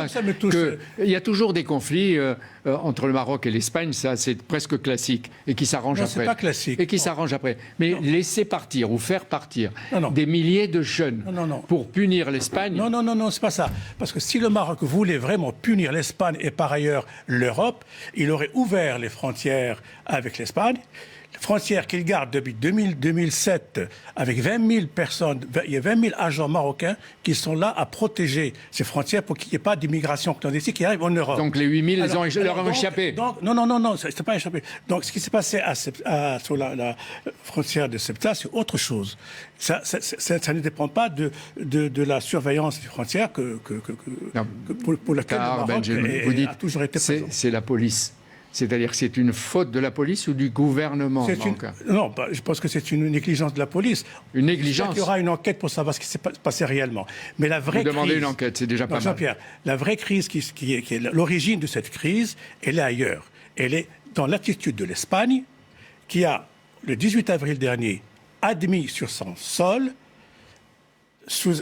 Ça me touche. Il y a toujours des conflits entre le Maroc et l'Espagne, ça c'est presque classique, et qui s'arrangent après. C'est pas classique. Et qui s'arrangent après. Mais laisser partir ou faire partir des milliers de jeunes pour punir l'Espagne... Non, c'est pas ça. Parce que si le Maroc voulait vraiment punir l'Espagne et par ailleurs l'Europe, il aurait ouvert les frontières avec l'Espagne. Frontières qu'il garde depuis 2007 avec 20 000 personnes, il y a 20 000 agents marocains qui sont là à protéger ces frontières pour qu'il n'y ait pas d'immigration clandestine qui arrive en Europe. Donc les 8 000, leur ont échappé. Non, c'est pas échappé. Donc ce qui s'est passé sur la frontière de Ceuta, c'est autre chose. Ça ne dépend pas de la surveillance des frontières pour laquelle le Maroc a toujours été présent. C'est la police. C'est-à-dire que c'est une faute de la police ou du gouvernement marocain? Non, je pense que c'est une négligence de la police. Une négligence? Il y aura une enquête pour savoir ce qui s'est passé réellement. Mais la vraie Vous demandez une enquête, c'est déjà pas mal. Jean-Pierre, la vraie crise qui est l'origine de cette crise, elle est ailleurs. Elle est dans l'attitude de l'Espagne, qui a, le 18 avril dernier, admis sur son sol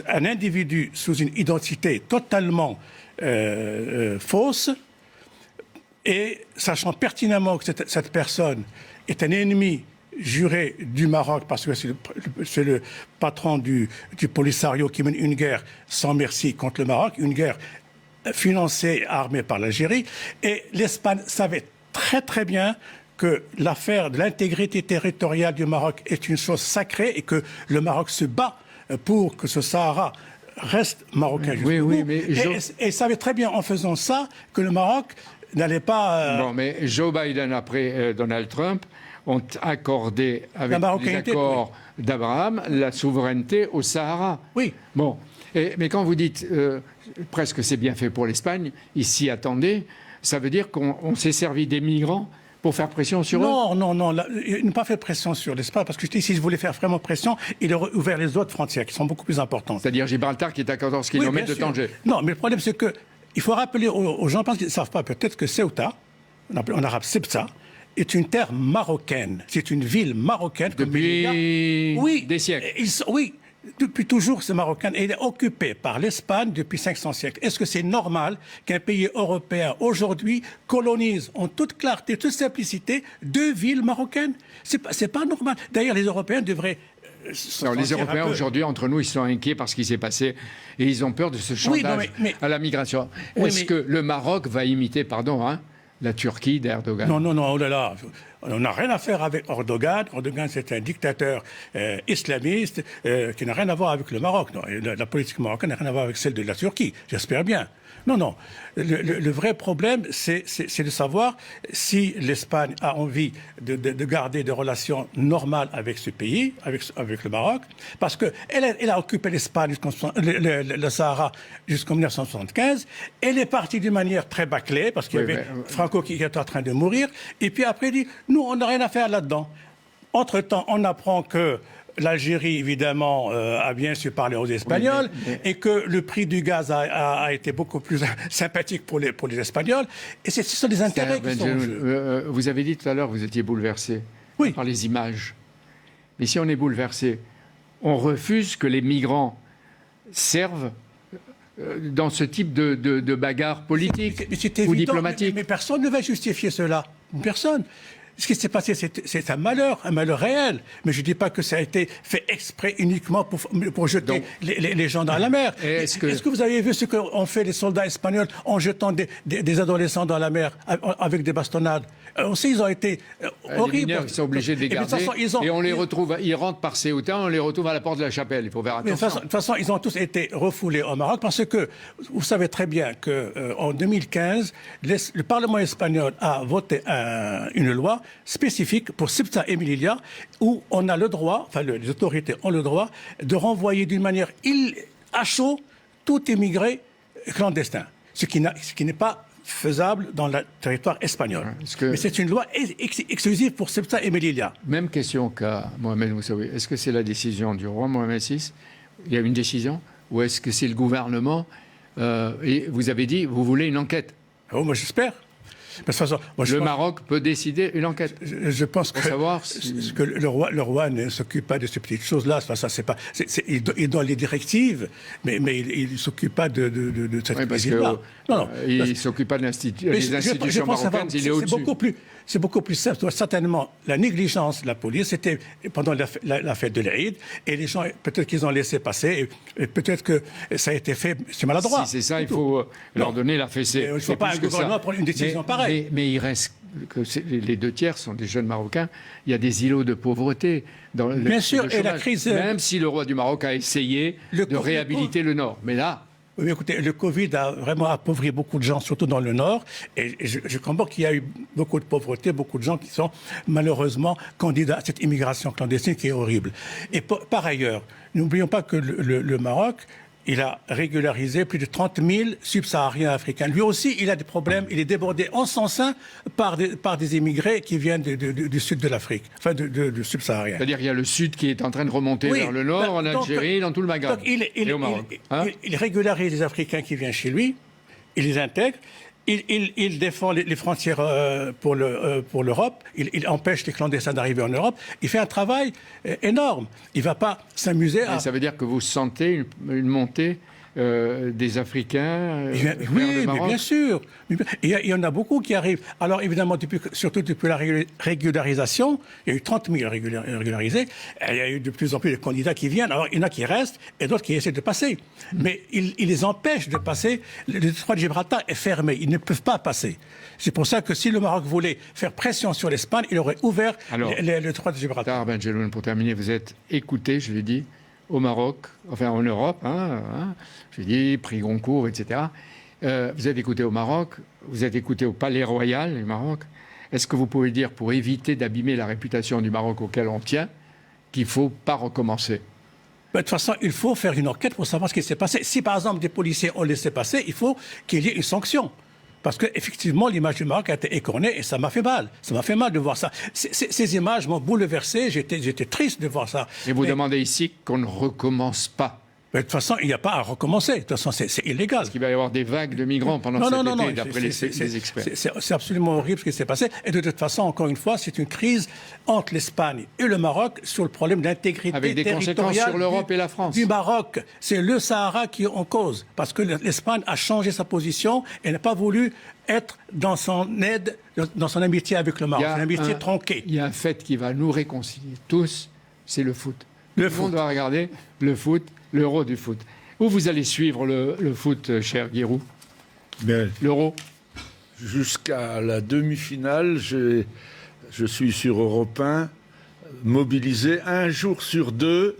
un individu sous une identité totalement fausse, et sachant pertinemment que cette personne est un ennemi juré du Maroc, parce que c'est le patron du Polisario qui mène une guerre sans merci contre le Maroc, une guerre financée et armée par l'Algérie, et l'Espagne savait très très bien que l'affaire de l'intégrité territoriale du Maroc est une chose sacrée et que le Maroc se bat pour que ce Sahara reste marocain jusqu'au bout. Et savait très bien en faisant ça que le Maroc n'allait pas... Bon, mais Joe Biden, après Donald Trump, ont accordé, avec les accords d'Abraham, la souveraineté au Sahara. Oui. Bon, mais quand vous dites presque c'est bien fait pour l'Espagne, ils s'y attendaient, ça veut dire qu'on s'est servi des migrants pour faire pression sur eux? Non, il n'a pas fait pression sur l'Espagne, parce que s'il voulait faire vraiment pression, il aurait ouvert les autres frontières, qui sont beaucoup plus importantes. C'est-à-dire Gibraltar, qui est à 14 km de Tanger. Non, mais le problème, c'est que il faut rappeler aux gens, parce qu'ils ne savent pas peut-être que Ceuta, en arabe Ceuta, est une terre marocaine. C'est une ville marocaine. Depuis des siècles. Oui, depuis toujours, c'est marocain. Et elle est occupée par l'Espagne depuis 500 siècles. Est-ce que c'est normal qu'un pays européen, aujourd'hui, colonise en toute clarté, toute simplicité, deux villes marocaines? C'est pas normal. D'ailleurs, les Européens devraient... Alors, les Européens, aujourd'hui, entre nous, ils sont inquiets par ce qui s'est passé et ils ont peur de ce chantage à la migration. Est-ce que le Maroc va imiter, la Turquie d'Erdogan? Non, oh là là. On n'a rien à faire avec Erdogan. Erdogan, c'est un dictateur islamiste qui n'a rien à voir avec le Maroc. Non, la politique marocaine n'a rien à voir avec celle de la Turquie, j'espère bien. Non. Le vrai problème, c'est de savoir si l'Espagne a envie de garder des relations normales avec ce pays, avec le Maroc, parce qu'elle a occupé l'Espagne, le Sahara, jusqu'en 1975. Elle est partie d'une manière très bâclée, parce qu'il y avait Franco qui était en train de mourir, et puis après, il dit, nous, on n'a rien à faire là-dedans. Entre-temps, on apprend que l'Algérie, évidemment, a bien su parler aux Espagnols et que le prix du gaz a été beaucoup plus sympathique pour les Espagnols. Et ce sont des intérêts qui sont en jeu. Vous avez dit tout à l'heure que vous étiez bouleversé par les images. Mais si on est bouleversé, on refuse que les migrants servent dans ce type de bagarre politique ou diplomatique. Mais personne ne va justifier cela. Personne. Ce qui s'est passé, c'est un malheur réel. Mais je ne dis pas que ça a été fait exprès uniquement pour jeter les gens dans la mer. Est-ce que vous avez vu ce qu'ont fait les soldats espagnols en jetant des adolescents dans la mer avec des bastonnades? Aussi, ils ont été horribles. Les mineurs, ils sont obligés de les garder. Et on les retrouve, ils rentrent par Ceuta, on les retrouve à la porte de la chapelle. Il faut faire attention. De toute façon, ils ont tous été refoulés au Maroc parce que vous savez très bien qu'en 2015, le Parlement espagnol a voté une loi spécifique pour Ceuta et Melilla où on a le droit, les autorités ont le droit de renvoyer d'une manière à chaud tout immigré clandestin, ce qui n'est pas faisable dans le territoire espagnol. Mais c'est une loi exclusive pour Ceuta et Melilla. Même question qu'à Mohamed Moussaoui. Est-ce que c'est la décision du roi Mohamed VI? Il y a une décision? Ou est-ce que c'est le gouvernement et vous avez dit, vous voulez une enquête? Oh, moi j'espère. de toute façon, moi, le Maroc peut décider une enquête. Je pense pour que, savoir que le roi ne s'occupe pas de ces petites choses-là. Enfin, ça, c'est pas, il donne les directives, mais il ne s'occupe pas de cette crise-là. Il ne s'occupe pas des institutions marocaines, il est au-dessus. C'est beaucoup plus simple. Certainement, la négligence de la police, c'était pendant la fête de l'Aïd, et les gens, peut-être qu'ils ont laissé passer, et peut-être que ça a été fait, c'est maladroit. Si c'est ça, il faut leur donner la fessée. Il ne faut pas un gouvernement prendre une décision pareille. Mais il reste que les 2 tiers sont des jeunes Marocains. Il y a des îlots de pauvreté. Bien sûr, et la crise... Même si le roi du Maroc a essayé de réhabiliter le Nord. Mais là... Oui, écoutez, le Covid a vraiment appauvri beaucoup de gens, surtout dans le Nord. Et je comprends qu'il y a eu beaucoup de pauvreté, beaucoup de gens qui sont malheureusement candidats à cette immigration clandestine qui est horrible. Et par ailleurs, n'oublions pas que le Maroc, il a régularisé plus de 30 000 subsahariens africains. Lui aussi, il a des problèmes. Il est débordé en son sein par des immigrés qui viennent du sud de l'Afrique, enfin du subsaharien. C'est-à-dire qu'il y a le sud qui est en train de remonter vers le nord, en Algérie, dans tout le Maghreb et au Maroc. Il régularise les Africains qui viennent chez lui, il les intègre. Il défend les frontières pour l'Europe. Il empêche les clandestins d'arriver en Europe. Il fait un travail énorme. Il ne va pas s'amuser à... Ça veut dire que vous sentez une montée des Africains vers le Maroc. Mais bien sûr. Il y en a beaucoup qui arrivent. Alors évidemment, surtout depuis la régularisation, il y a eu 30 000 régularisés. Il y a eu de plus en plus de candidats qui viennent. Alors il y en a qui restent et d'autres qui essaient de passer. Mais il les empêche de passer. Le détroit de Gibraltar est fermé. Ils ne peuvent pas passer. C'est pour ça que si le Maroc voulait faire pression sur l'Espagne, il aurait ouvert le détroit de Gibraltar. Benjeloun, pour terminer, vous êtes écouté, je l'ai dit, au Maroc, enfin en Europe, je l'ai dit, prix Goncourt, etc. Vous êtes écouté au Maroc, vous êtes écouté au Palais Royal du Maroc. Est-ce que vous pouvez dire, pour éviter d'abîmer la réputation du Maroc auquel on tient, qu'il ne faut pas recommencer ? De toute façon, il faut faire une enquête pour savoir ce qui s'est passé. Si, par exemple, des policiers ont laissé passer, il faut qu'il y ait une sanction. Parce qu'effectivement, l'image du Maroc a été écornée et ça m'a fait mal. Ça m'a fait mal de voir ça. Ces images m'ont bouleversé, j'étais triste de voir ça. Et vous demandez ici qu'on ne recommence pas. De toute façon, il n'y a pas à recommencer. De toute façon, c'est illégal. Parce qu'il va y avoir des vagues de migrants pendant cet été, d'après les experts. C'est absolument horrible ce qui s'est passé. Et de toute façon, encore une fois, c'est une crise entre l'Espagne et le Maroc sur le problème d'intégrité avec des conséquences sur l'Europe et la France. Du Maroc. C'est le Sahara qui est en cause. Parce que l'Espagne a changé sa position et n'a pas voulu être dans son aide, dans son amitié avec le Maroc. Une amitié tronquée. Il y a un fait qui va nous réconcilier tous, c'est le foot. Tout le monde doit regarder le foot, l'Euro du foot. Où vous allez suivre le foot, cher Giroud ? L'Euro ? Jusqu'à la demi-finale, je suis sur Europe 1, mobilisé un jour sur 2